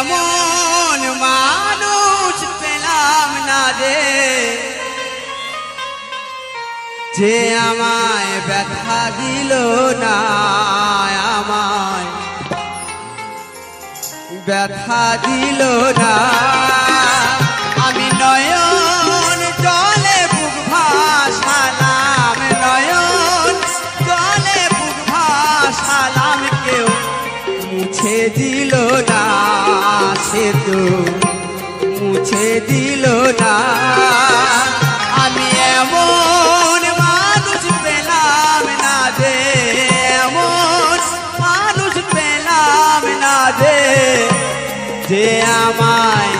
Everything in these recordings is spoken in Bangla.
এমন মানুষ পেলাম না রে, যে আমায় ব্যথা দিল না, আমায় ব্যথা দিল না। আমি নয়ন জলে বুক ভাসালাম, নয়ন জলে বুক ভাসালাম, কেউ মুছে দিল না, সে তো মুছে দিল না। আমি এমন মানুষ পেলাম না রে, এমন মানুষ পেলাম না রে, যে আমায়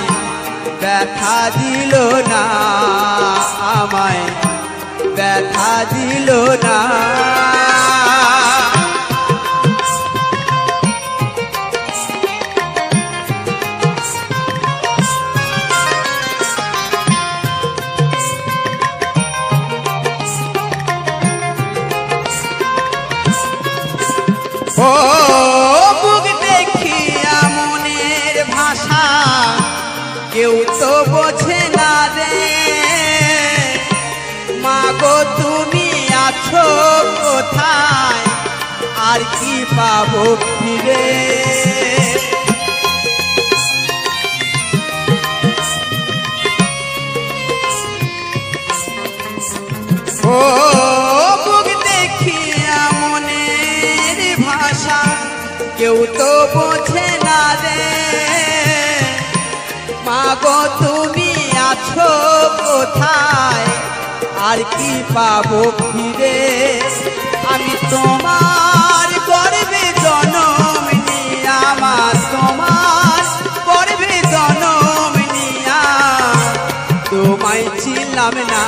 ব্যথা দিল না, আমায় ব্যথা দিল না। ও বুক দেখিয়া মনের ভাষা কেউ তো বোঝে না রে, মাগো তুমি আছো কোথায়, আর কি পাবো ফিরে। ও বুক দেখিয়া মনের ভাষা কেউ তো বোঝে না রে, মাগো তুমি আছো কোথায়, আর কি পাবো ফিরে। আমি তোমার গর্বে জনম নিয়া, আমার তোমার গর্বে জনম নিয়া, তোমায় ছিলাম না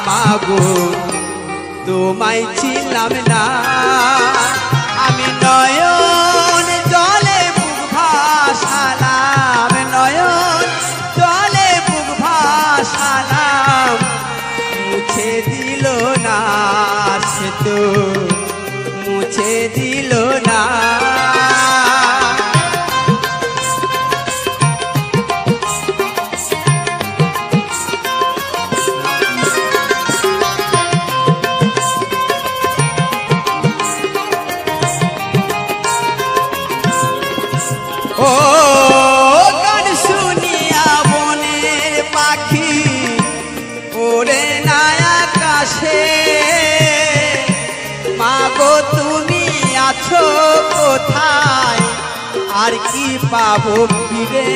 মাগো, তোমায় ছিলাম না। আমি নয়ন জলে বুক ভাসালাম, নয়ন জলে বুক ভাসালাম, মুছে দিল না, সে তো মুছে দিল না। ও গান শুনিয়া বনের পাখি ওরে না আকাশে, মাগো তুমি আছো কোথায়, আর কি পাবো ফিরে।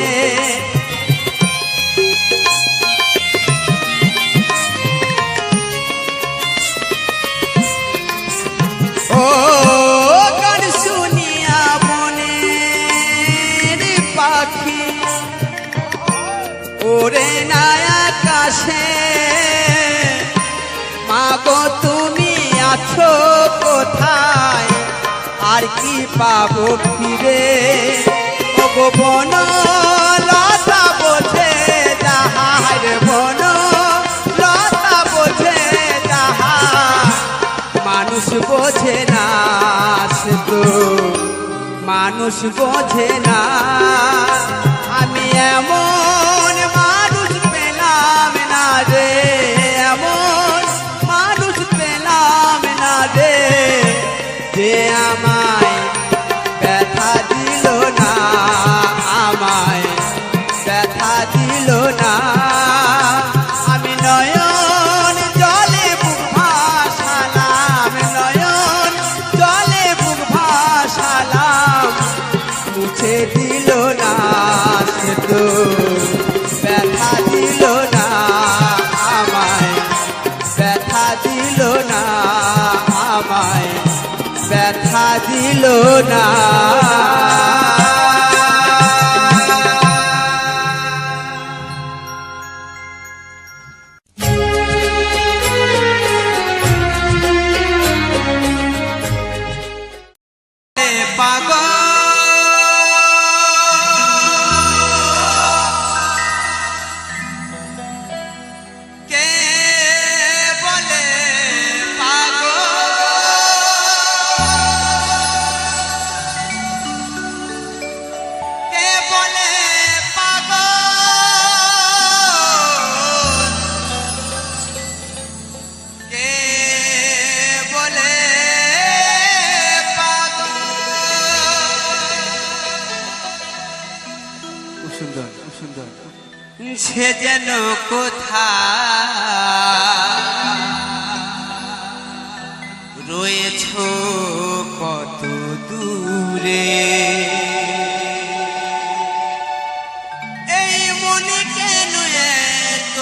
ও গান শুনিয়া বনের পাখি ওরে না আকাশে, মাগো তুমি আছো কোথায়, আর কি পাবো ফিরে। ওগো বন লতা বোঝে যাহার, বন লতা বোঝে যাহার, মানুষ বোঝে না, সে তো মানুষ বোঝে না। আমি এমন মানুষ পেলাম না রে, এমন মানুষ পেলাম না রে, যে আমায় ব্যথা দিল না, আমায় ব্যথা দিল না। আমি নয়ন জলে বুক ভাসালাম, নয়ন জলে বুক ভাসালাম, মুছে দিল না, সে তো ব্যথা দিল না, আমায় ব্যথা দিল না, আমায় ব্যথা দিল না। সুন্দর। সে যেন কোথা রয়েছ কত দূরে, এই মনে কেন এত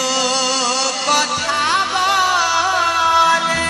কথা বলে,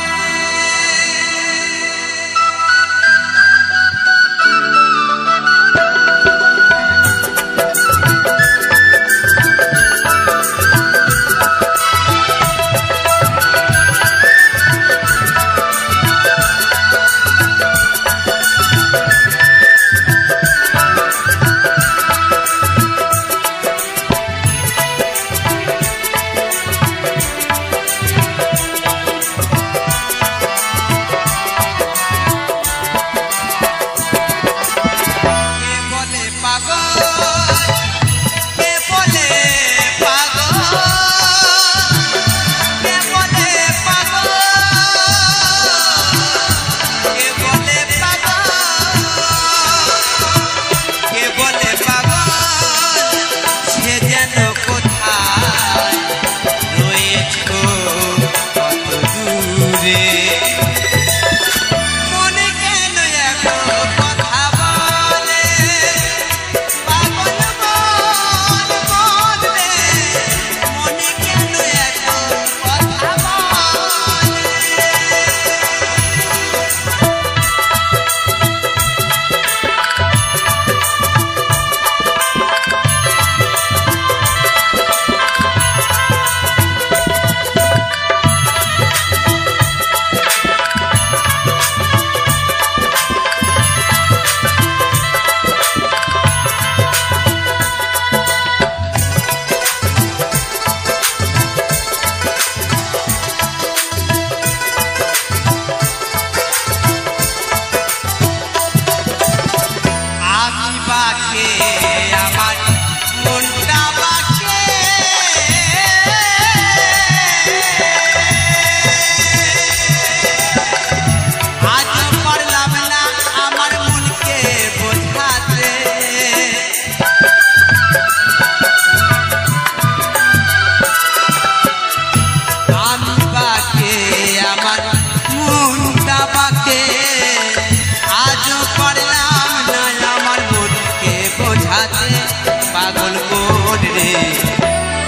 পাগল মন রে,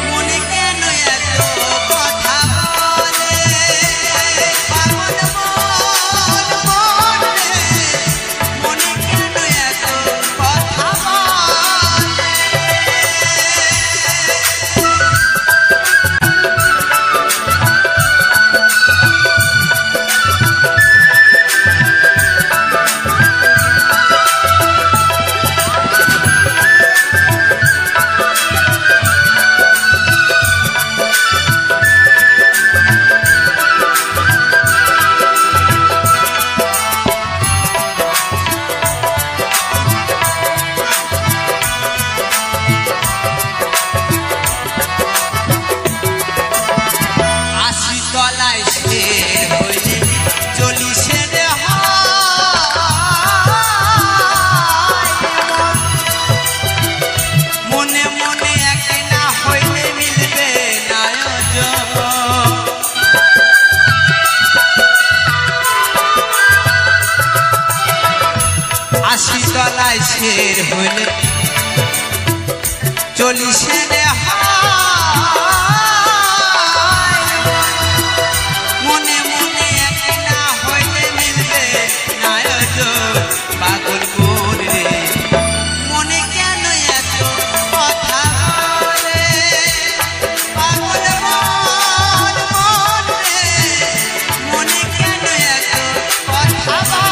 মনে কেন এত কথা বলে, পাগল মন মন রে, মনে কেন এত কথা বলে। আশি তলায় শের হইলে চল্লিশে মনে মনে এক না হইলে মিলবে নায়োজন পাগল মন রে, মনে কেন এত কথা বলে, পাগল মন মন রে, মনে কেন এত কথা বলে।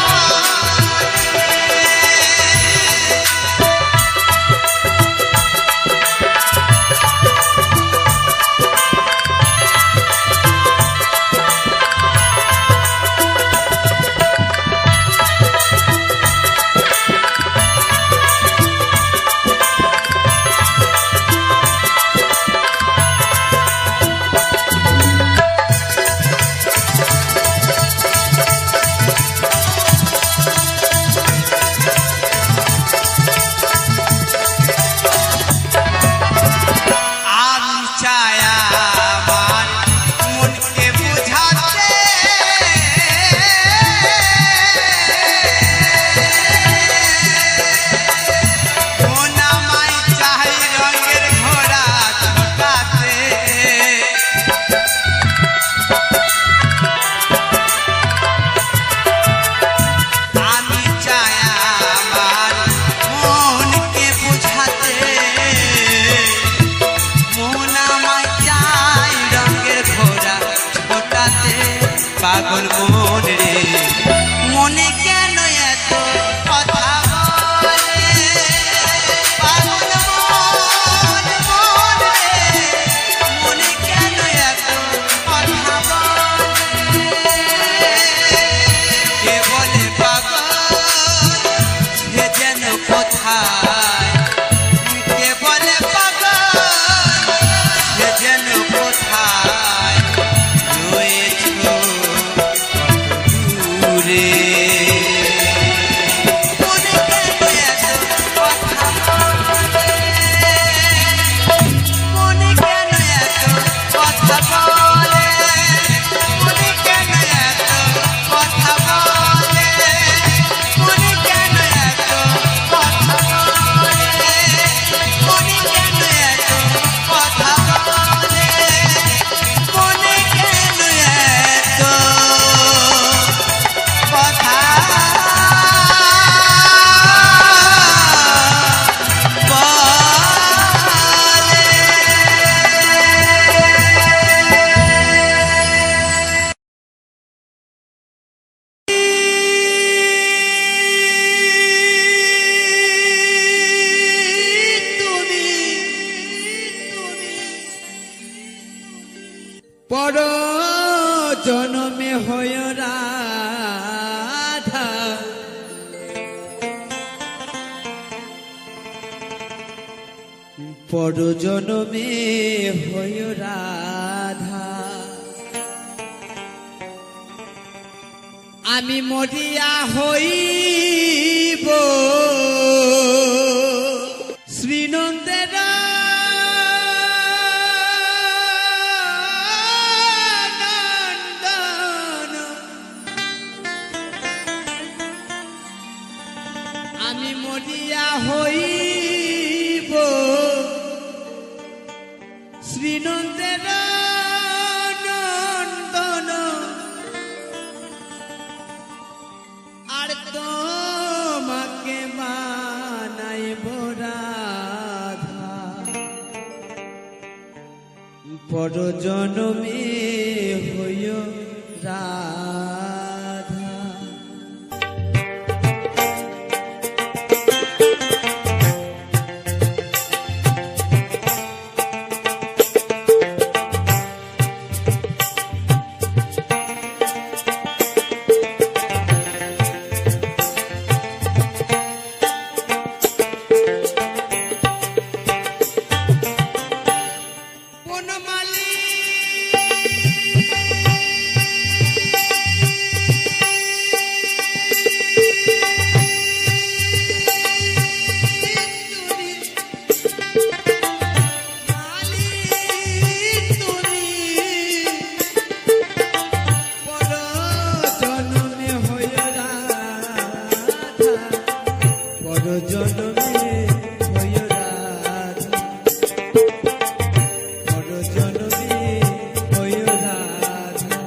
পর জনমে হয় রাধা পর জনমে হয় রাধা আমি মরিয়া হইব শ্রীনন্দের নন্দন আমি মরিয়া হইব শ্রীনন্দের নন্দন আর তোমাকে বানাইব রাধা পর জনমে হইও রাধা বনমালী জনমে হয় রাধা পর জনমে হয় রাধা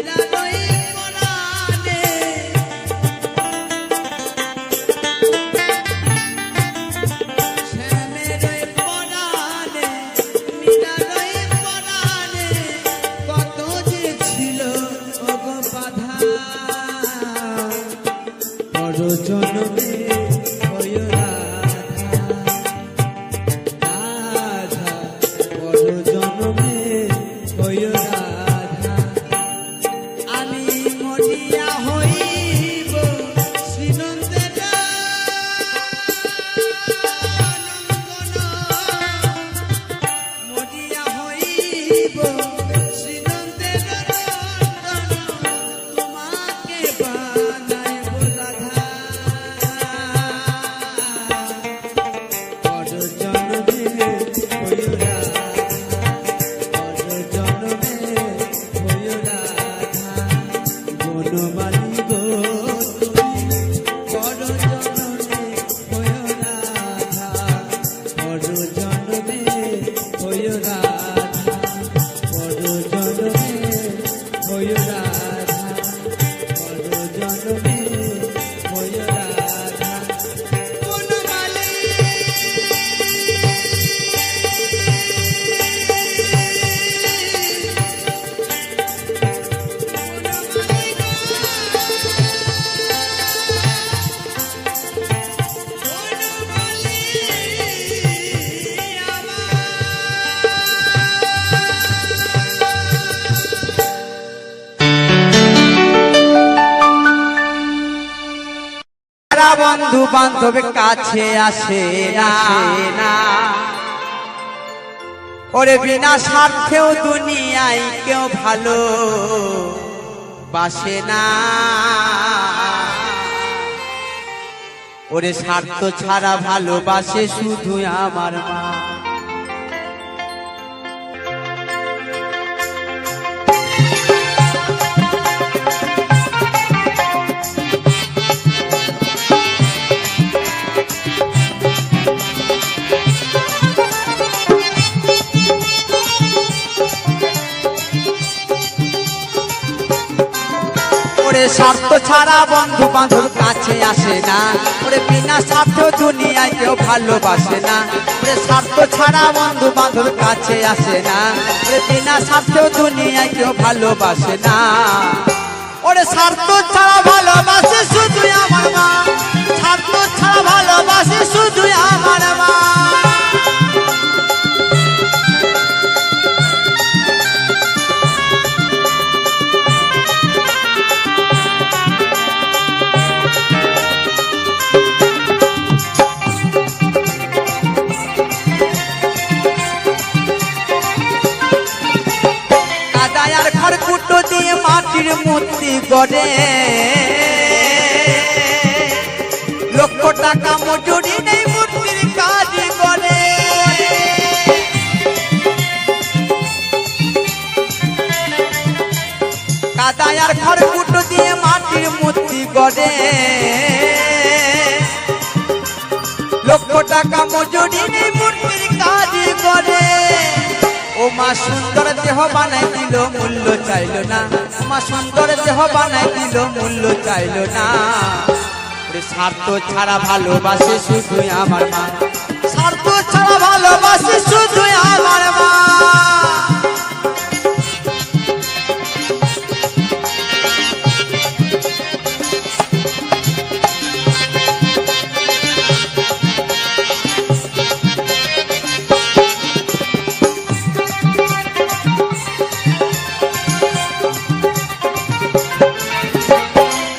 মিরারই পরাণে শ্যামেরই পরাণে মিরারই পরাণে কত যে ছিল ওগো বাধা পর জন্মে হইও রাধা পর জন্মে হইও রাধা আমি মরিয়া হইব শ্রীনন্দের মরিয়া হইব শ্রীনন্দের তোমাকে বানাইব রাধা পর জন্মে হইও রাধা পর জন্মে হইও রাধা বনমালী গো তুমি পর জন্মে হইও রাধা পর জন্মে হইও রাধা পর জন্মে হইও রাধা পর জন্মে হইও রাধা বনমালী যারা বন্ধু বান্ধব কাছে আসে না ওরে বিনা স্বার্থেও দুনিয়ায় কেউ ভালো বাসে না ওরে স্বার্থ ছাড়া ভালোবাসে শুধু আমার মা ওরে স্বার্থ ছাড়া বন্ধু বান্ধব কাছে আসে না ওরে বিনা স্বার্থ দুনিয়ায় কেউ ভালোবাসে না ওরে স্বার্থ ছাড়া বন্ধু বান্ধব কাছে আসে না ওরে বিনা স্বার্থ দুনিয়ায় কেউ ভালোবাসে না ওরে স্বার্থ ছাড়া ভালোবাসে শুধু আমার মা স্বার্থ ছাড়া ভালোবাসে শুধু আমার মা কাদায়ার ঘর কুটো দিয়ে মাটির মূর্তি গড়ে লক্ষ টাকা মজুরি নেই মূর্তির কাজ করে কাদায়ার ঘর কুটো দিয়ে মাটির মূর্তি গড়ে লক্ষ টাকা মজুরি নেই মূর্তির কাজ করে ও মা সুন্দর দেহ বানাই দিল মূল্য চাইল না ও মা সুন্দর দেহ বানাই দিল মূল্য চাইল না ওরে স্বার্থ ছাড়া ভালোবাসে শুধু আমার মা স্বার্থ ছাড়া ভালোবাসে শুধু আমার মা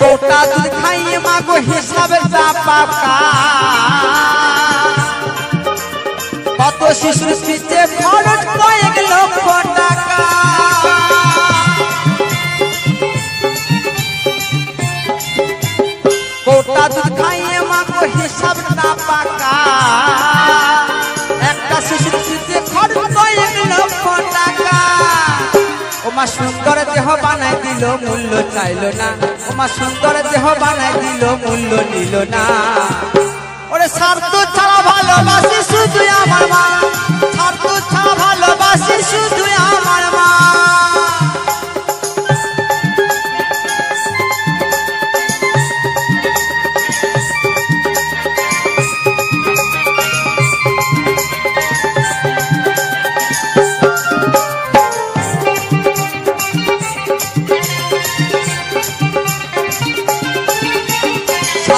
কোটা দুধ খাইয়ে মাগো হিসাবে যা পাকা কত শিশুর পিছে খরচ কয়েক লক্ষ টাকা কোটা দুধ খাইয়ে মাগো হিসাব না পাকা একটা শিশুর পিছে খরচ কয়েক লক্ষ টাকা ও মা সুন্দর দেহ বানাই দিল মূল্য চাইল না ও মা সুন্দর দেহ বানাই দিল মূল্য নিল না ওরে স্বার্থ ছাড়া ভালোবাসি শুধু আমার মা স্বার্থ ছাড়া ভালোবাসি শুধু আমার মা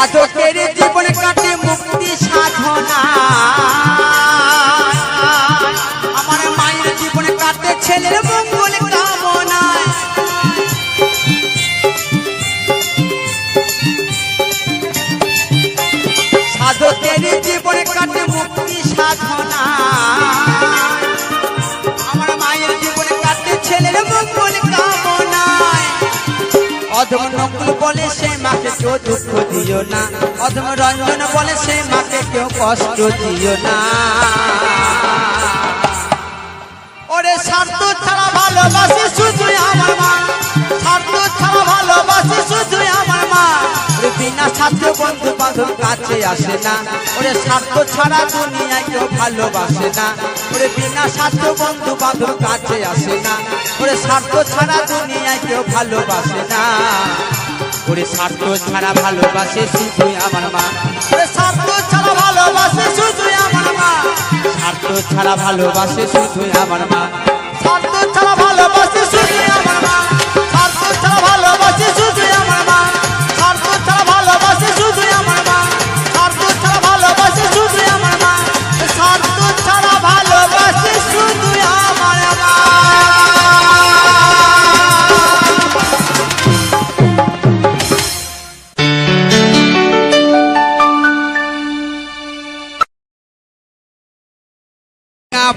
সাধকের জীবন কাটে মুক্তি সাধনা, আমার মায়ের জীবন কাটে ছেলের মঙ্গল কামনায়। সাধকের জীবন কাটে মুক্তি সাধনা, আমার মায়ের জীবন কাটে ছেলের মঙ্গল কামনায়। অধম নকুল বলে সে মাকে কেউ দুঃখ দিও না, অধম রঞ্জন বলে সে মাকে কেউ কষ্ট দিও না। ওরে স্বার্থ ছাড়া ভালোবাসে শুধু আমার মা, স্বার্থ ছাড়া ভালোবাসে শুধু আমার মা। ওরে বিনা স্বার্থ বন্ধু বান্ধব কাছে আসে না, ওরে স্বার্থ ছাড়া দুনিয়ায় কেউ ভালোবাসে না। ওরে বিনা স্বার্থ বন্ধু বান্ধব কাছে আসে না, ওরে স্বার্থ ছাড়া দুনিয়ায় কেউ ভালোবাসে না। ওরে স্বার্থ ছাড়া ভালোবাসে শুধু আমার মা, ওরে স্বার্থ ছাড়া ভালোবাসে শুধু আমার মা। স্বার্থ ছাড়া ভালোবাসে শুধু আমার মা, স্বার্থ ছাড়া ভালোবাসে শুধু আমার মা। স্বার্থ ছাড়া ভালোবাসে শুধু আমার মা, স্বার্থ ছাড়া ভালোবাসে শুধু আমার মা। স্বার্থ ছাড়া ভালোবাসে শুধু আমার মা, স্বার্থ ছাড়া ভালোবাসে শুধু আমার মা।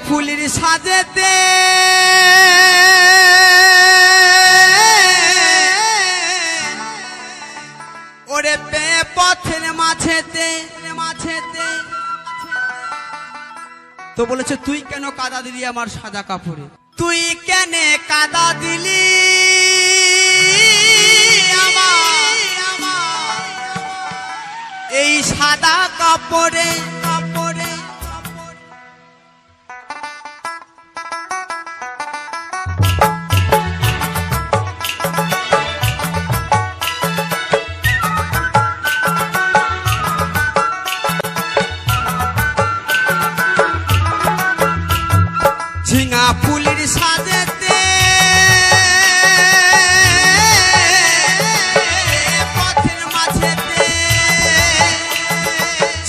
ফুলের সাজেতে ওরে পে পথের মাঝেতে মাঝেতে তো বলেছে তুই কেন কাদা দিলি আমার সাদা কাপড়ে, তুই কেন কাদা দিলি এই সাদা কাপড়ে কাপড়ে। ঝিঙা ফুলের সাজেতে পথের মাঝেতে,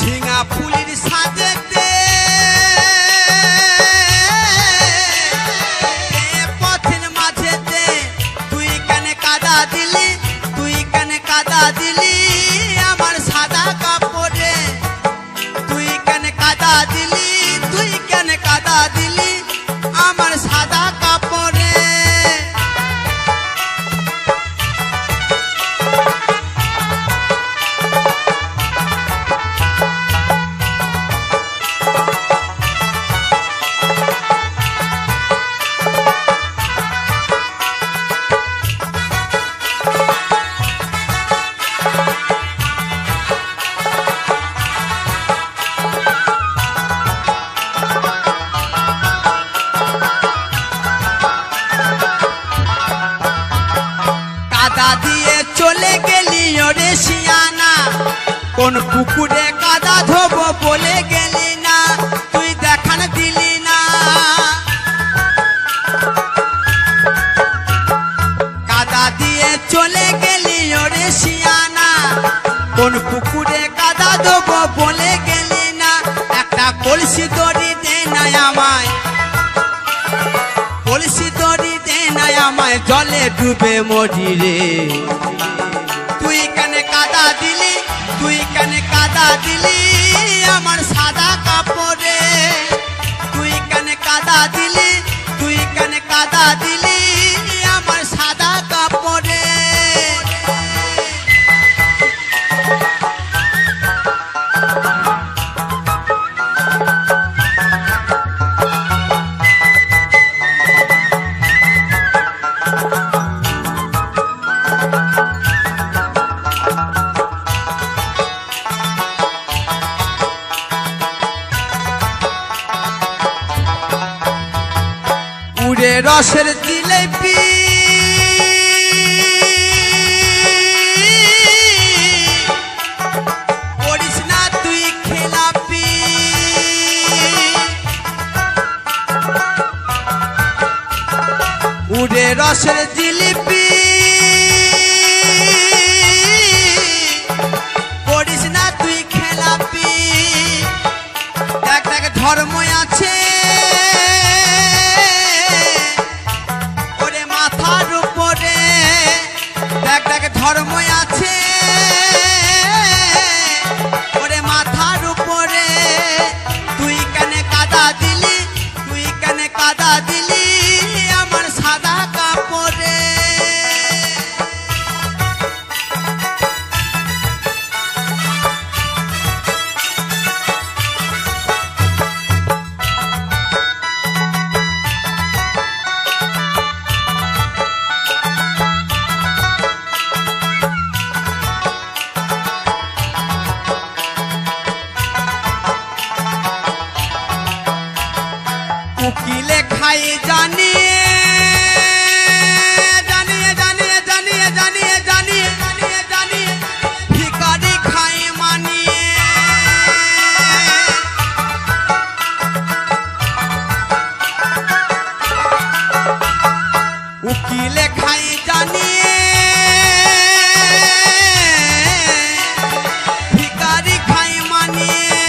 ঝিঙা ফুলের সাজেতে পথের মাঝেতে তুই কেন কাদা দিলি, তুই কেন কাদা দিলি আমার সাদা কাপড়ে, তুই কেন কাদা দিলি, তুই কেন কাদা দিলি আমার সাদা কাপড়ে। কাদা দিয়ে চলে গেলি ওরে শিয়ানা, কোন পুকুরে কাদা ধোবো বলে গেলি না, তুই দেখান দিলি না। কাদা দিয়ে চলে গেলি ওরে শিয়ানা, কোন পুকুরে কাদা ধোবো বলে গেলি না। একটা কলসি দড়ি দে না আমায়, কলসি দড়ি দে না আমায়, জলে ডুবে মরি রে। তুই কেন কাদা দিলি, তুই কেন কাদা দিলি আমার সাদা কাপড়ে, তুই কেন কাদা দিলি, তুই কেন কাদা দিলি আমার সাদা কাপড়ে। উড়ে রসের জিলেপি করিস না তুই খেলাপি, উড়ে রসের জিলিপি করিস ধর্ম আছে ওরে মাথার উপরে, তুই কেন কাদা দিলি, তুই কেন কাদা দিলি আমার সাদা কাপড়ে। উকিলে খাই জানিয়ে জানিয়ে জানিয়ে জানিয়ে জানিয়ে জানিয়ে জানিয়ে জানিয়ে ভিখারি খাই মানিয়ে। উকিলে খাই জানিয়ে ভিখারি খাই মানিয়ে।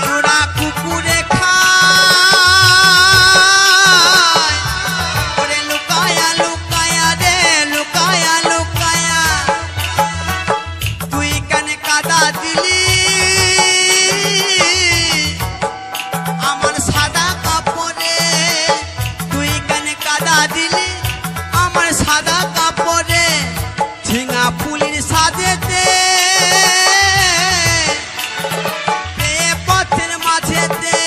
চোরা কুকুরে ফুলের সাজেতে পথের মাঝেতে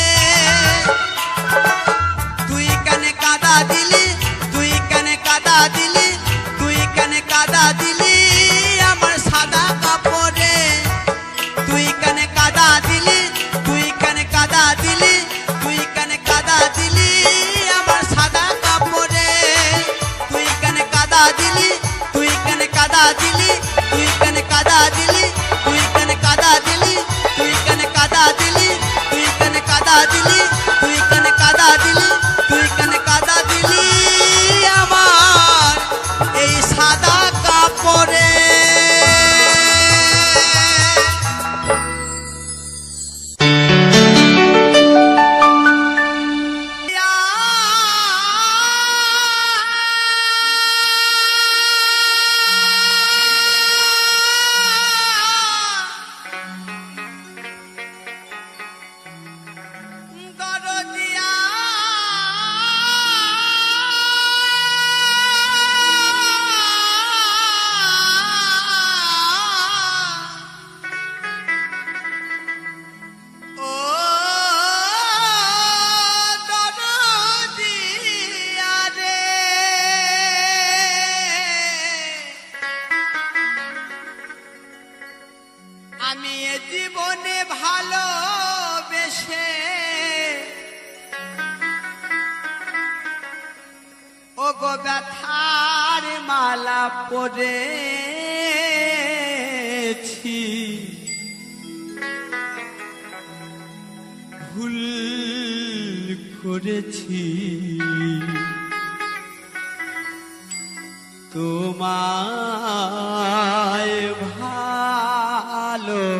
তুই কেন কাদা দিলি, তুই কেন কাদা দিলি, তুই কেন কাদা দিলি আমার সাদা কাপড়ে। তুই কেন কাদা দিলি, তুই কেন কাদা দিলি, তুই কেন কাদা দিলি আমার সাদা কাপড়ে। তুই কেন কাদা দিলি, তুই কেন কাদা দিলি, তুই কেন কাদা দিলি, তুই কেন কাদা দিলি, তুই কেন কাদা দিলি, তুই কেন কাদা দিলি, তুই কেন কাদা দিলি, তুই কেন কাদা দিলি আমার এই সাদা কাপড়ে। আমি এ জীবনে ভালোবেসে ও গো ব্যথার মালা পরেছি, ভুল করেছি তোমায় ভালোবেসে।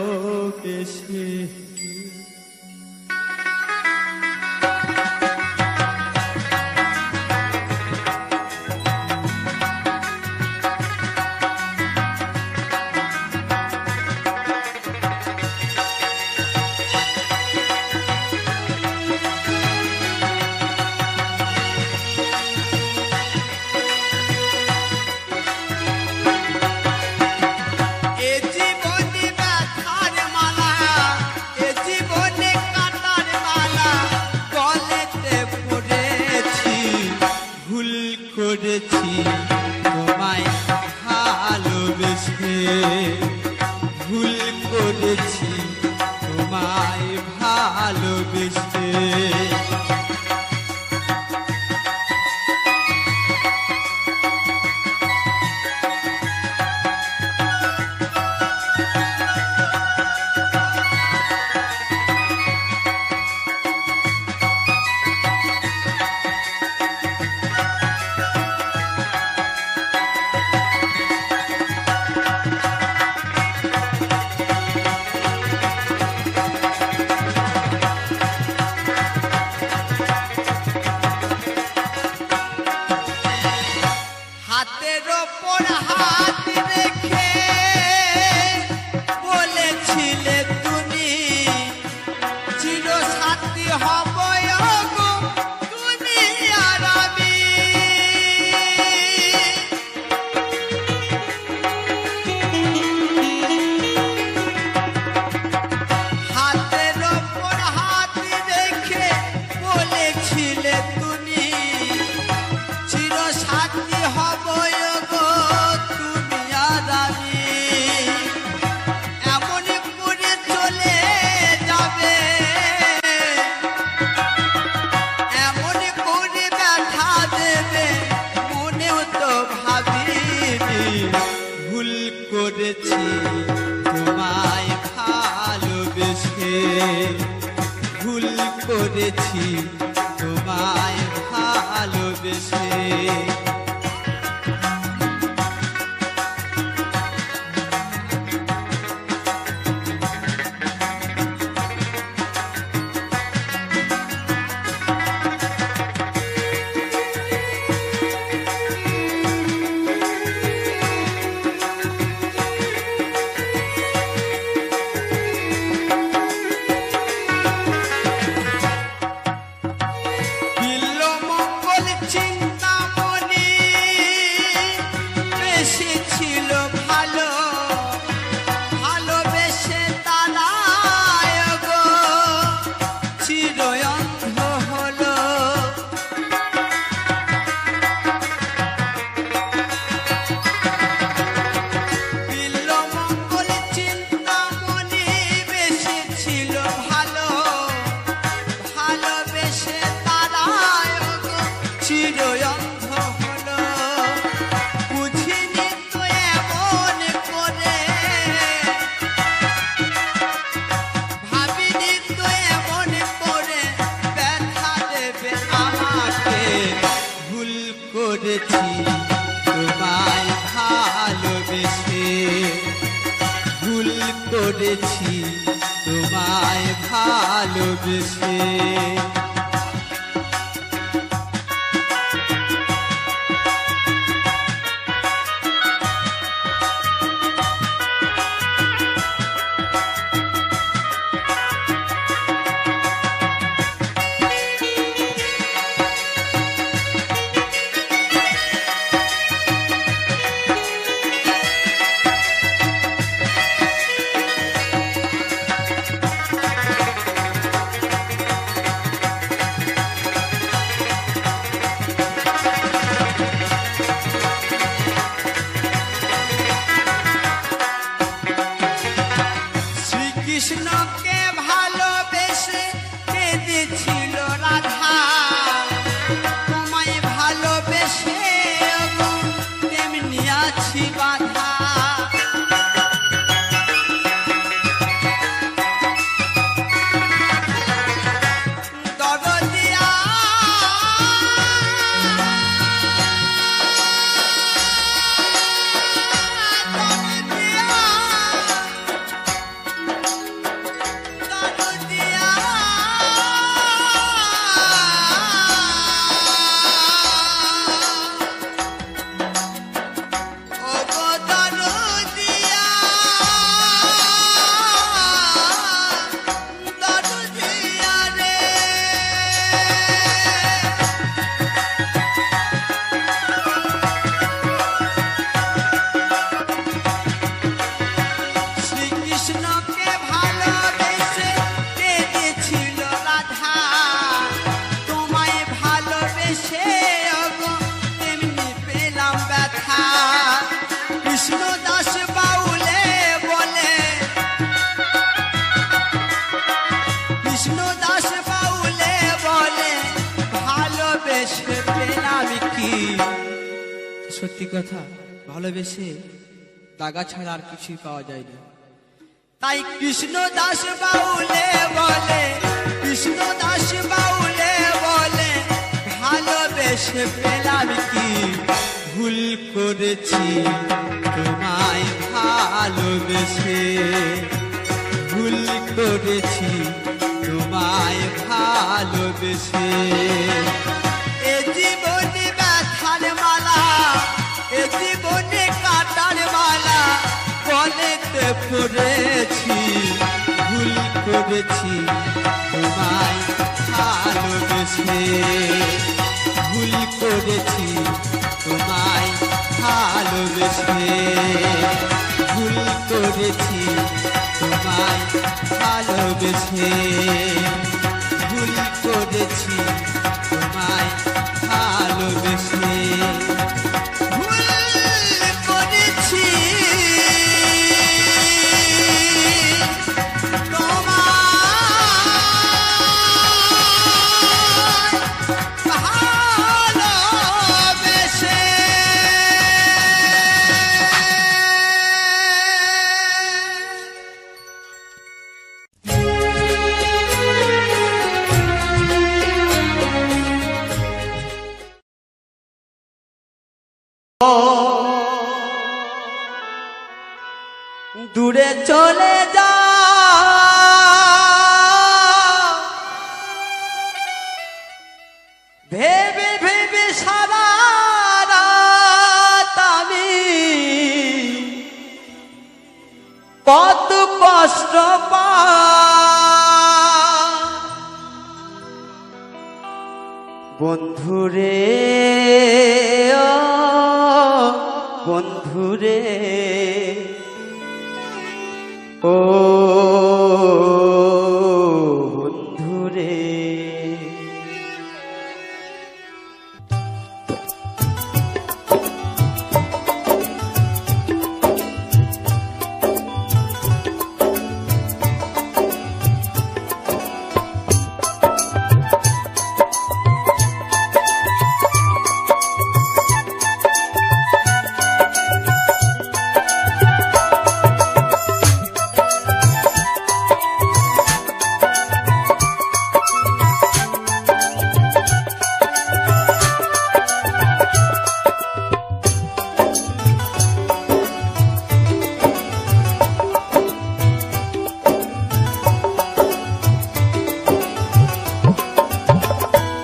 করেছি তোমায় ভালোবেসে, ভুল করেছি তোমায় ভালোবেসে। হাতের ওপর হাত রেখে বলেছিলে তুমি চিরসাথী হব গো তুমি আর আমি। হাতের ওপর হাত রেখে বলেছিলে তুমি চিরসাথী হব গো তুমি আর আমি। এমন করে চলে যাবে, এমন করে ব্যথা দেবে মনেও তো ভাবিনি। ভুল করেছি তোমায় ভালোবেসে, ভুল করেছি তোমায় ভালোবেসে। বিল্লমঙ্গল চিন্তামণি বেশি ছিল ভালো, ভালোবেসে তারায় গো চিরঅন্ধ হলো। বিল্লমঙ্গল চিন্তামণি বেশি ছিল ভালো, ভালোবেসে তারায় গো চিরঅন্ধ হলো। বুঝিনি তো এমন করে, ভাবিনি তো এমন করে ব্যথা দেবে আমাকে। ভুল করেছি তোমায় ভালোবেসে, ভুল করেছি তোমায় ভালোবেসে। শ্রীকৃষ্ণকে ভালোবেসে কেঁদেছিল রাধা, তোমায় ভালোবেসে গো তেমনি আছি বাধা। দরদিয়া কৃষ্ণকে ভালোবেসে কেঁদেছিল রাধা, তোমায় ভালোবেসে গো তেমনি পেলাম ব্যথা। কৃষ্ণদাস বাউলে বলে, কৃষ্ণদাস বাউলে বলে ভালোবেসে পেলাম কি। সত্যি কথা, ভালোবেসে দাগা ছাড়া আর কিছুই পাওয়া যায় না। তাই কৃষ্ণদাস বাউলে বলে, কৃষ্ণদাস বাউলে বলে ভালোবেসে পেলাম কি। ভুল করেছি তোমায় ভালোবেসে, ভুল করেছি তোমায় ভালোবেসে। এ জীবনে ব্যথার মালা, এ করেছি ভুল করেছি তোমায় ভালোবেসে ভুল করেছি তোমায় ভালোবেসে ভুল করেছি তোমায় ভালোবেসে ভুল করেছি তোমায় ভালোবেসে ভুল করেছি দূরে চলে যা ভেবে ভেবে সারা রাত আমি কত কষ্ট পাই বন্ধুরে ও বন্ধুরে ও বন্ধুরে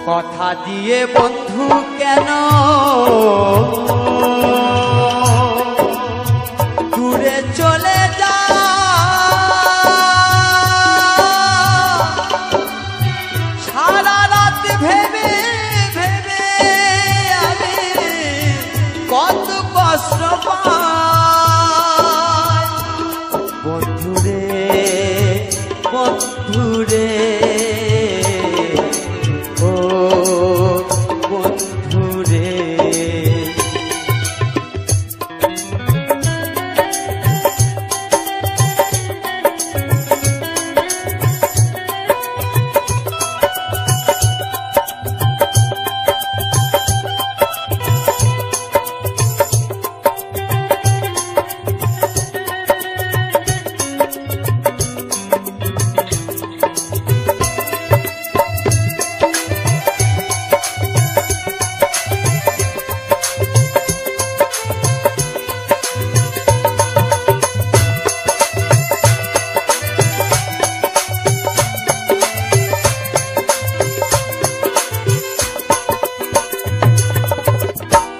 কথা দিয়ে বন্ধু কেন দূরে চলে যা সারা রাত ভেবে ভেবে আমি কত কষ্ট পাই বন্ধুরে বন্ধুরে ও বন্ধুরে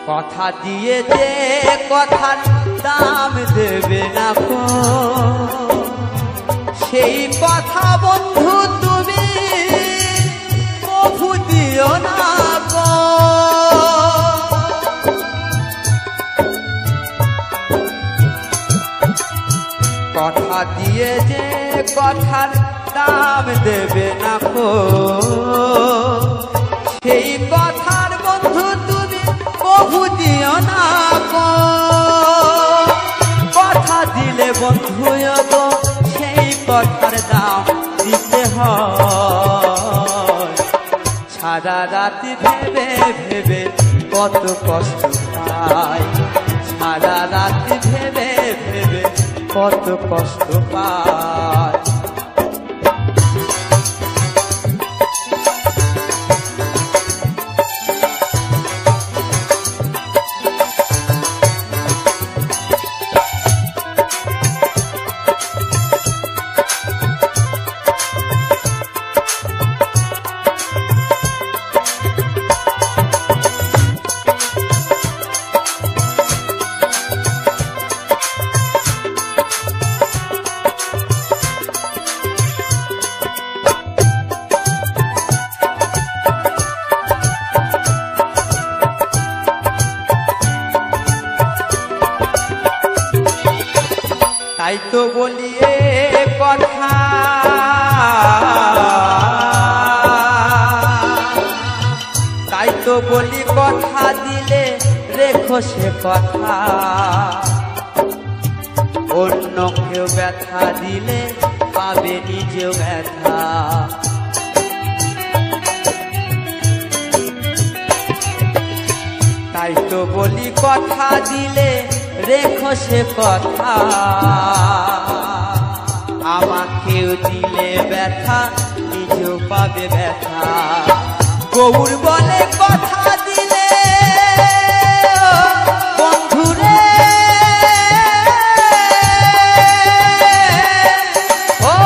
কথা দিয়ে যে কথার দাম দেবে না কো সেই কথা বন্ধু তুমি কভু দিও না কো কথা দিয়ে যে কথার দাম দেবে না কো সেই কথার বন্ধু তুমি কভু দিও না গো কথা দিলে বন্ধু গো সেই কথার দাম দিতে হয় সারা রাত ভেবে ভেবে কত কষ্ট পাই সারা রাত ভেবে ভেবে কত কষ্ট পাই তাই তো বলি এ কথা তাই তো বলি কথা দিলে রেখো সে কথা অন্য কেউ ব্যথা দিলে পাবে নিজেও ব্যথা তাই তো বলি কথা দিলে রেখো সে কথা আমাকেও দিলে ব্যথা নিজেও পাবে ব্যথা গৌর বলে কথা দিলে বন্ধুরে ও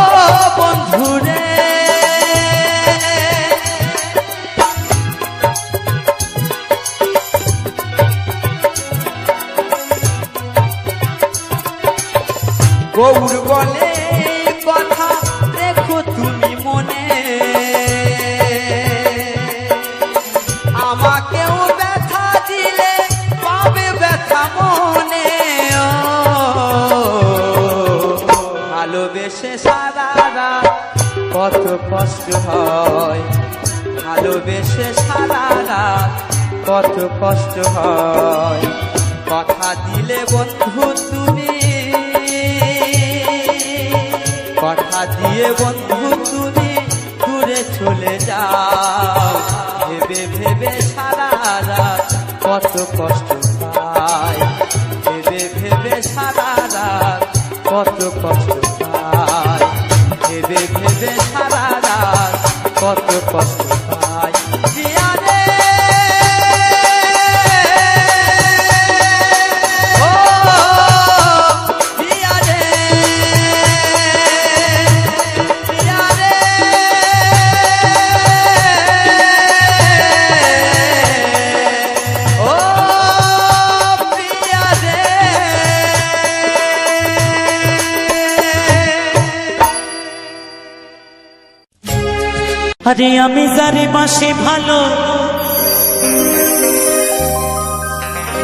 বন্ধুরে গৌর বলে কথা রেখো তুমি মনে আমাকেও ব্যথা দিলে পাবে ব্যথা মনে ভালোবেসে সারা রাত কত কষ্ট হয় ভালোবেসে সারা রাত কত কষ্ট হয় কথা দিলে বন্ধু তুমি কথা দিয়ে বন্ধু তুমি দূরে চলে যাও ভেবে ভেবে সারা রাত কত কষ্ট পায় ভেবে ভেবে সারা রাত কত কষ্ট পায় ভেবে ভেবে সারা রাত কত কষ্ট পায় জিয়া রে ও জিয়া রে জিয়া রে ও প্রিয়া রে আরে আমি যারে বাসে ভালো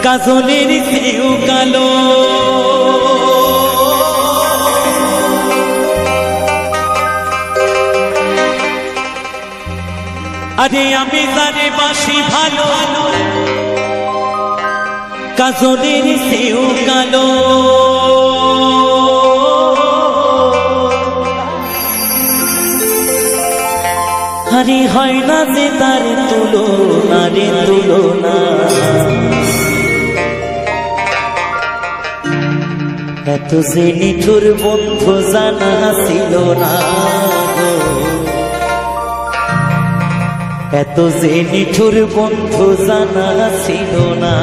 কাজলের চেয়েও কালো আরে আমি যারে বাসে ভালো কাজলের চেয়েও কালো আরে হয় না যে তার তুলনা রে তুলনা এত যে নিঠুর বন্ধু জানা ছিল না গো এত যে নিঠুর বন্ধু জানা ছিল না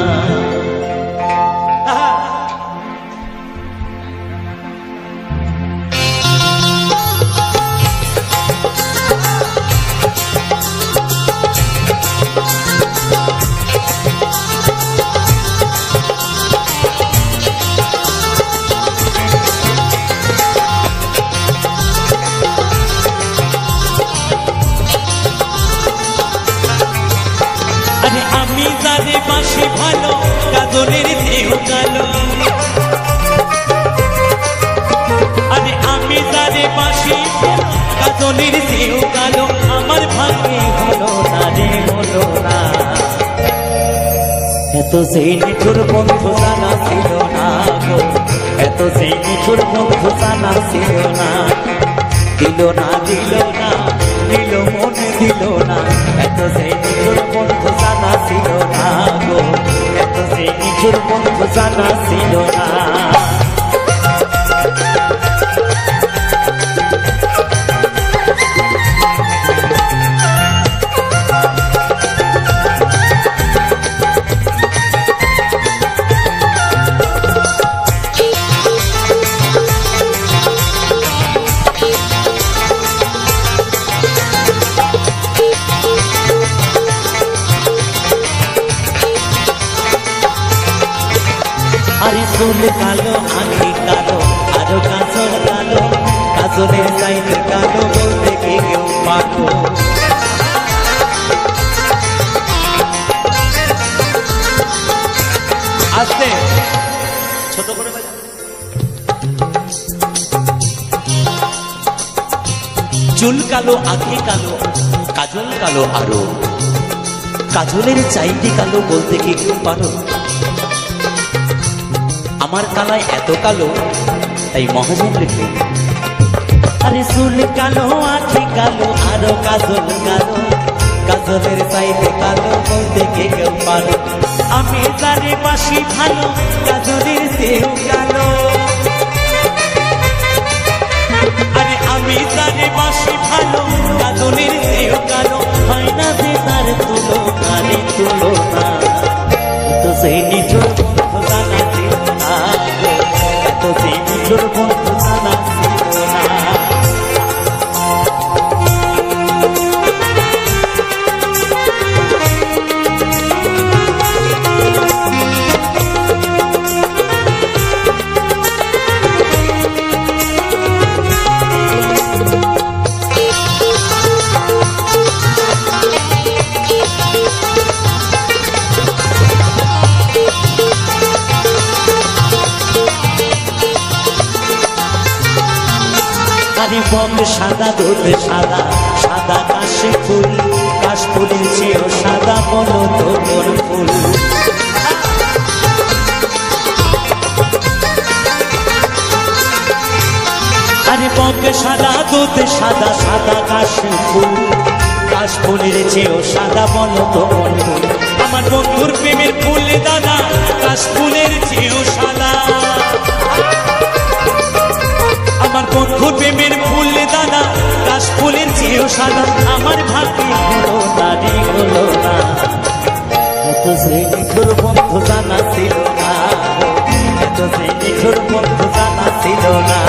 ভালো কাজলের দেহ কালো আরে আমি যারে বাসি কাজলের দেহ কালো আমার ভাগ্যে হলো না রে হলো না এত সেই নিঠুর বন্ধু জানা ছিল না গো এত সেই নিঠুর বন্ধু জানা ছিল না দিল না দিল না দিল মনে দিল না এত সেই নিঠুর বন্ধু জানা ছিল না গো এত সেই নিঠুর বন্ধু জানা ছিল না চুল কালো আঁখি কালো আরো কাজল কালো কাজলের সাইড কালো বলতে কি কেউ পাবো আস্তে ছোট করে চুল কালো, আঁখি কালো, কাজল কালো আরো। কাজলের চাইতে কালো বলতে কি কেউ পারো? আমার কালায় এত কালো, তাই মহাজন লিখলেন, আরে চুল কালো, আঁখি কালো, আরো কাজল কালো, কাজলের চাইতে কালো বলতে কি কেউ পারো? আমি জানি বাসি ভালো, কাজলের চেয়েও কালো। আরে আমি জানি বাসি ভালো, কাজলের চেয়েও কালো, হয় না যে তার তুলনা, রে তুলনা। এত সেই নিঠুর বন্ধু জানা ছিল না, এত সেই নিঠুর বন্ধু জানা ছিল না। আরে বঙ্গ সাদা, দুধ সাদা, সাদা কাশে ফুল, কাশ ফুলের চেয়েও সাদা বলো তো কোন ফুল? আরে বঙ্গ সাদা, দুধ সাদা, সাদা কাশে ফুল, কাশ ফুলের চেয়েও সাদা বলো তো কোন ফুল? আমার বন্ধুর প্রেমের ফুল দাদা, কাশ ফুলের চেয়েও সাদা। আমার বন্ধুর প্রেমের ফুল দাদা, কাশ ফুলের চেয়েও সাদা। আমার ভাগ্যে হলো না, রে হলো না। এত সেই নিঠুর বন্ধু জানা ছিল না, এত সেই নিঠুর বন্ধু জানা ছিল না।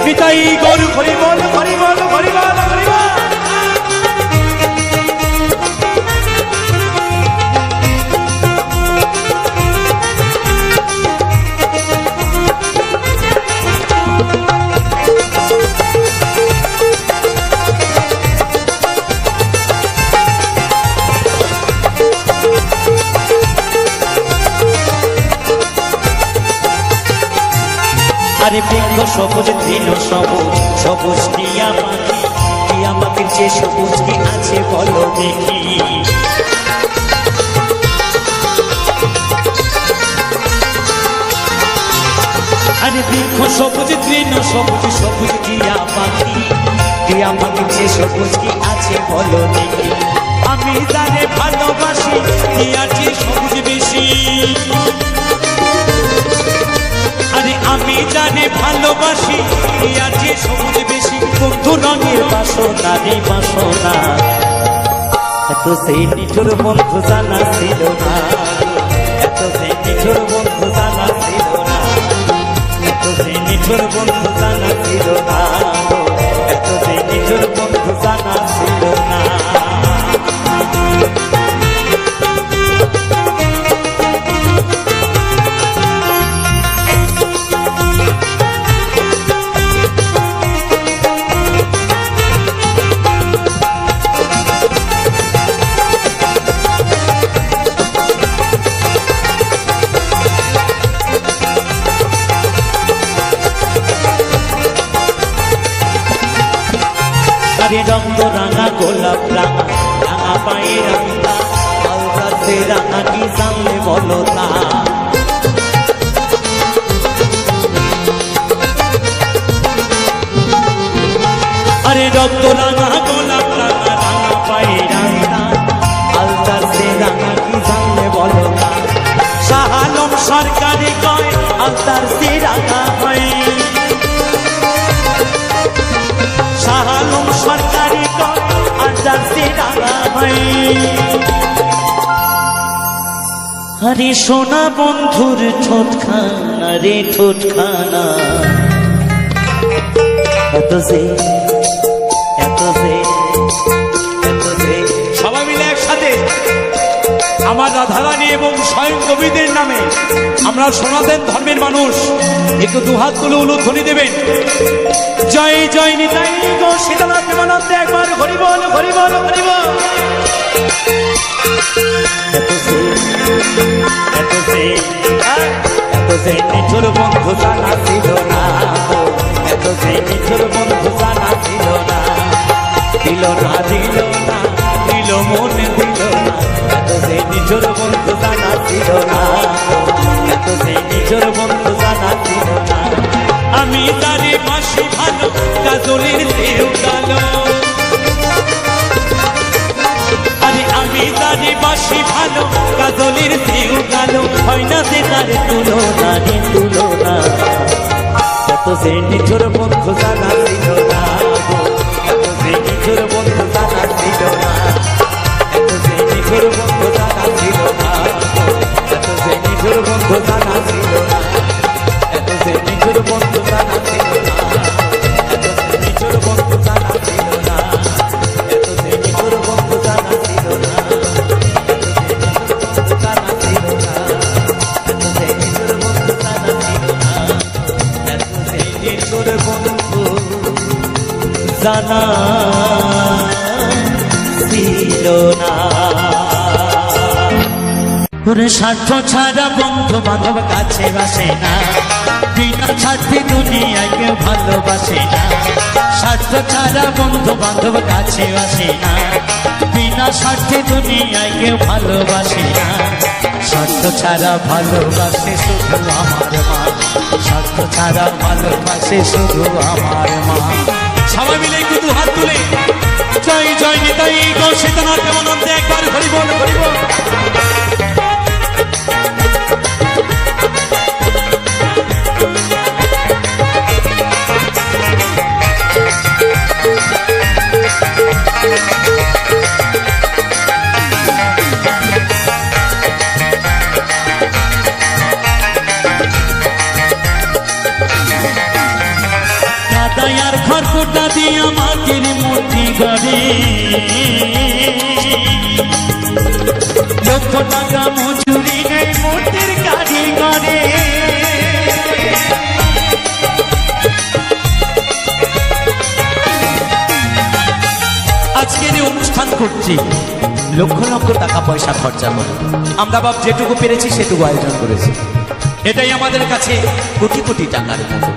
নিতাই গরু হরি বল, হরি বল, হরি বল, হরি বল। আরে বৃক্ষ সবুজ, তৃণ সবুজ, সবুজ টিয়া পাখি, টিয়া পাখির যে সবুজ কি আছে বলো দেখি? আরে বৃক্ষ সবুজ, তৃণ সবুজ, সবুজ টিয়া পাখি, টিয়া পাখির যে সবুজ কি আছে বলো দেখি? আমি জানে ভালোবাসি, টিয়ার যে সবুজ বেশি। আরে আমি জানি ভালোবাসি, আর যে সবুজ বেশি। বন্ধু রঙের বাসনা, রে বাসনা। এত সেই নিঠুর বন্ধু জানা ছিল না, এত সেই নিঠুর বন্ধু জানা ছিল না, এত সেই নিঠুর বন্ধু জানা ছিল না, এত সেই নিঠুর বন্ধু জানা ছিল না। রক্ত রাঙা, গোলাপ রাঙা, রাঙা পায়ে রাঙা, আলতাতে রাঙা কি জানলে বলো তা? আরে রক্ত রাঙা, গোলাপ রাঙা, রাঙা পায়ে রাঙা, আলতাতে রাঙা কি জানলে বলো তা? শাহ আলম সরকারি কয় আলতাতে রাঙা হয়, শাহ আলম সরকারি কয় আলতাতে রাঙা হয়। আরে সোনা বন্ধুর ঠোঁটখানা, রে ঠোঁটখানা, এত যে এত যে এত যে। সবাই মিলে একসাথে আমার রাধারানী এবং স্বয়ং কবিদের নামে আমরা সনাতন ধর্মের মানুষ একটু দুহাত তুলে উলুধ্বনি দেবেন। জয় জয় নিতাই গো সীতানাথ প্রেমানন্দে, একবার হরি বল, হরি বল, হরি বল। এত যে এত যে এত যে নিঠুর বন্ধু জানা ছিল না, এত যে নিঠুর বন্ধু জানা ছিল ছিল না এত সেই নিঠুর বন্ধু জানা ছিল না আমি তারে বাসি ভালো কাজলের চেয়েও কালো আরে আমি তারে বাসি ভালো কাজলের চেয়েও কালো হয় না যে তার তুলনা রে তুলনা এত সেই নিঠুর বন্ধু জানা ছিল না এত সেই নিঠুর বন্ধু জানা ছিল না এত সেই নিঠুর বন্ধু জানা ছিল না এত সেই নিঠুর বন্ধু জানা ছিল না এত সেই নিঠুর বন্ধু জানা ছিল না এত সেই নিঠুর বন্ধু জানা ছিল না এত সেই নিঠুর বন্ধু জানা ছিল না এত সেই নিঠুর বন্ধু জানা ছিল না ওরে স্বার্থ ছাড়া বন্ধু বান্ধব কাছে বাসে না বিনা স্বার্থে দুনিয়ায় কেউ ভালোবাসে না স্বার্থ ছাড়া বন্ধু বান্ধব কাছে বাসে না বিনা স্বার্থে দুনিয়ায় কেউ ভালোবাসে না স্বার্থ ছাড়া ভালোবাসে শুধু আমার মা স্বার্থ ছাড়া ভালোবাসে শুধু আমার মা সবাই মিলে একটু দু হাত তুলে জয় জয় নিতাই গো সীতানাথ দেবানন্দে একবার হরি বল হরি বল দাদায়ার খড়কুটা দিয়া মাটির মূর্তি গড়ে লক্ষ টাকা মজুরি নেই মূর্তির গাড়ি গড়ে আজকের এই অনুষ্ঠান করছি লক্ষ লক্ষ টাকা পয়সা খরচা করে আমরা বাপ যেটুকু পেরেছি সেটুকু আয়োজন করেছি এটাই আমাদের কাছে কোটি কোটি টাকার মতো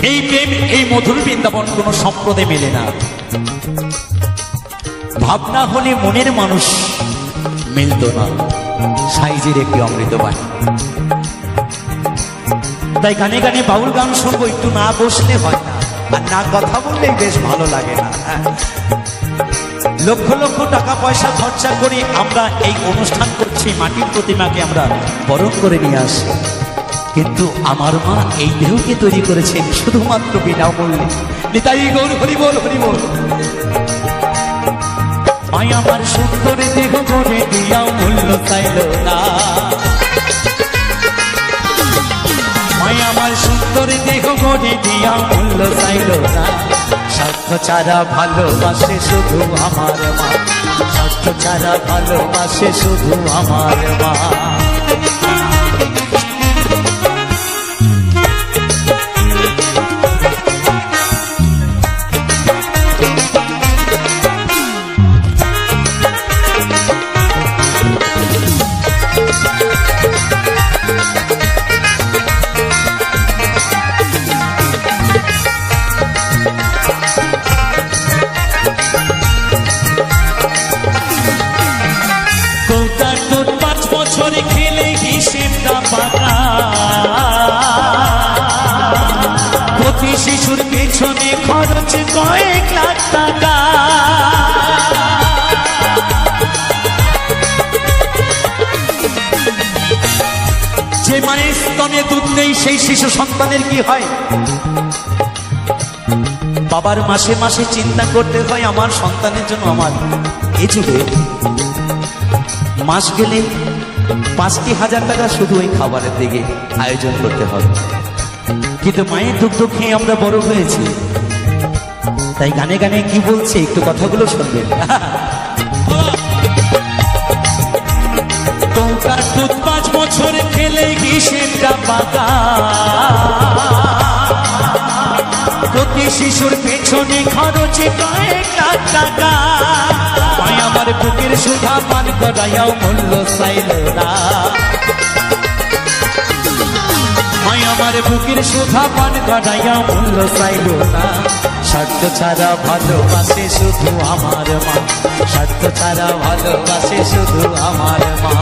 এই প্রেম এই মধুর বৃন্দাবন কোনো সম্পদে মেলে না ভাবনা হলে মনের মানুষ মিলত না সাইজের একটি অমৃত বাণী তাই গানে গানে বাউল গান শুনবো একটু না বসলে হয় না আর না কথা বললেই বেশ ভালো লাগে না লক্ষ লক্ষ টাকা পয়সা খরচা করে আমরা এই অনুষ্ঠান করছি মাটির প্রতিমাকে আমরা বরণ করে নিয়ে আসি কিন্তু আমার মা এই দেহকে তৈরি করেছেন শুধুমাত্র বিনামূল্যে নিতাই গৌর হরি বল হরি বল মাই আমার সুন্দর দেহ গড়ে দিয়াও মূল্য চাইল না মাই আমার সুন্দর দেহ গড়ে দিয়াও মূল্য চাইল না স্বার্থ ছাড়া ভালোবাসে শুধু আমার মা স্বার্থ ছাড়া ভালোবাসে শুধু আমার মা খেলে হিসেবটা পাকা প্রতি শিশুর পেছনে খরচ কয়েক লাখ টাকা যে মায়ের স্তনে দুধ নেই সেই শিশু সন্তানের কি হয় বাবার মাসে মাসে চিন্তা করতে হয় আমার সন্তানের জন্য আমার এই যুগে মাস গেলে ৫,০০০ টাকা শুধু ওই খাবারের দিকে আয়োজন করতে হবে কিন্তু মায়ের দুগ্ধ খেয়ে আমরা বড় হয়েছি তাই গানে গানে কি বলছে একটু কথাগুলো শুনবেন তোকার দুধ ৫ বছর খেলে হিসেবটা পাকা প্রতি শিশুর পেছনে খরচে কয়েক লাখ টাকা মায় আমার বুকের সুধা পান করাইয়াও মূল্য চাইল না মায় আমার বুকের সুধা পান করাইয়াও মূল্য চাইল না স্বার্থ ছাড়া ভালোবাসে শুধু আমার মা স্বার্থ ছাড়া ভালোবাসে শুধু আমার মা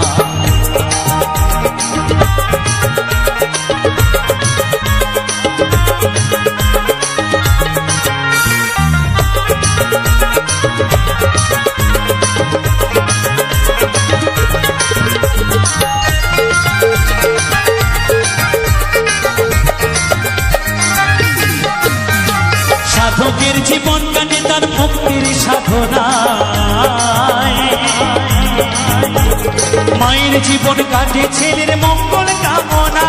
জীবন কাটে ছেলের মঙ্গল কামনা।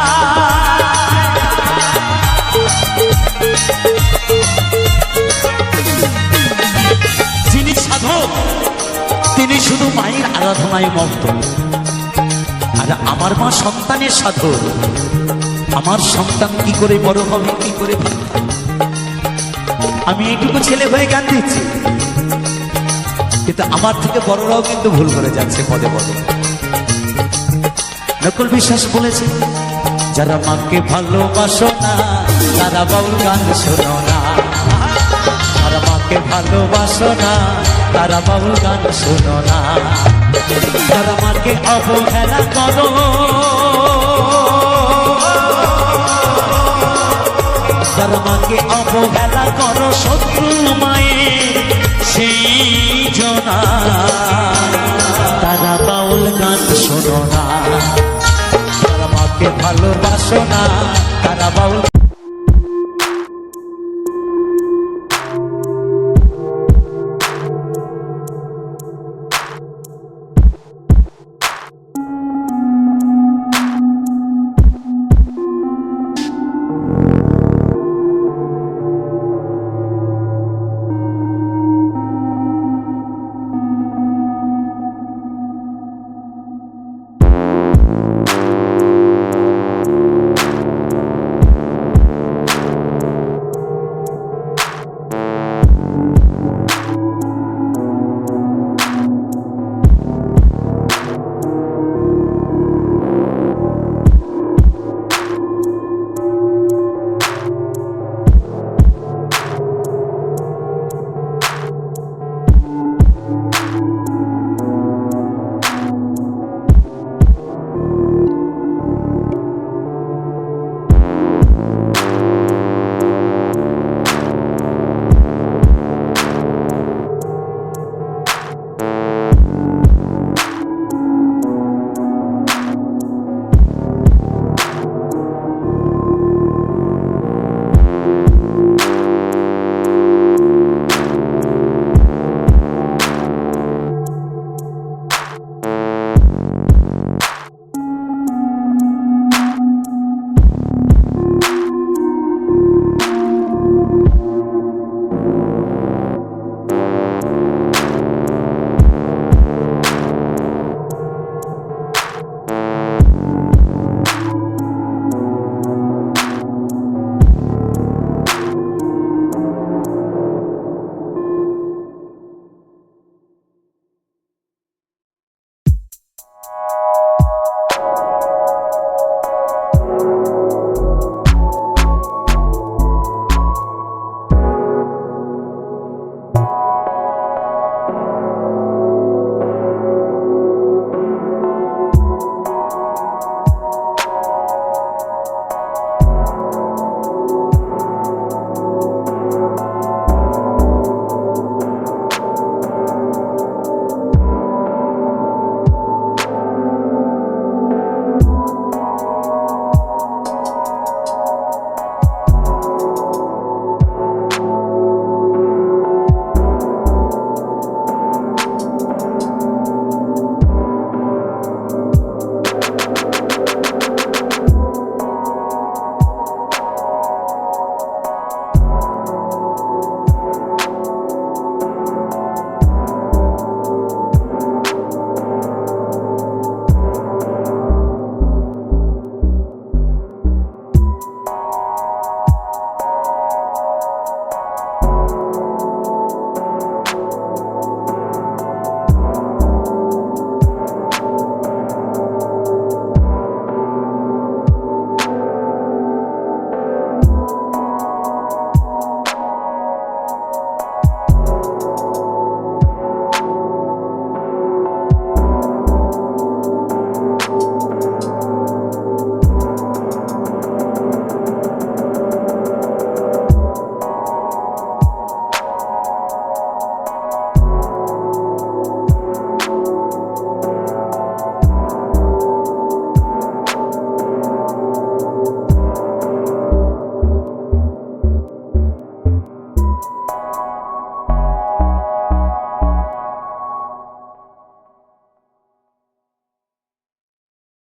যিনি সাধক তিনি শুধু মায়ের আরাধনায় মগ্ন। আর আমার মা সন্তানের সাধক। আমার সন্তান কি করে বড় হবে, কি করে ভালো হবে। আমি এইটুকু ছেলে হয়ে গান দিচ্ছি, কিন্তু আমার থেকে বড়রাও কিন্তু ভুল করে যাচ্ছে পদে পদে। নকুল বিশ্বাস বলেছে, যারা মাকে ভালোবাসো না তারা বাউল গান শোনো না। যারা মাকে ভালোবাসো না তারা বাউল গান শোনো না। যারা মাকে অবহেলা করো, যারা মাকে অবহেলা করো শত্রু মায়ের সেই জনা, তারা বাউল গান শোনো না। যারা মাকে ভালোবাসো না তারা বাউল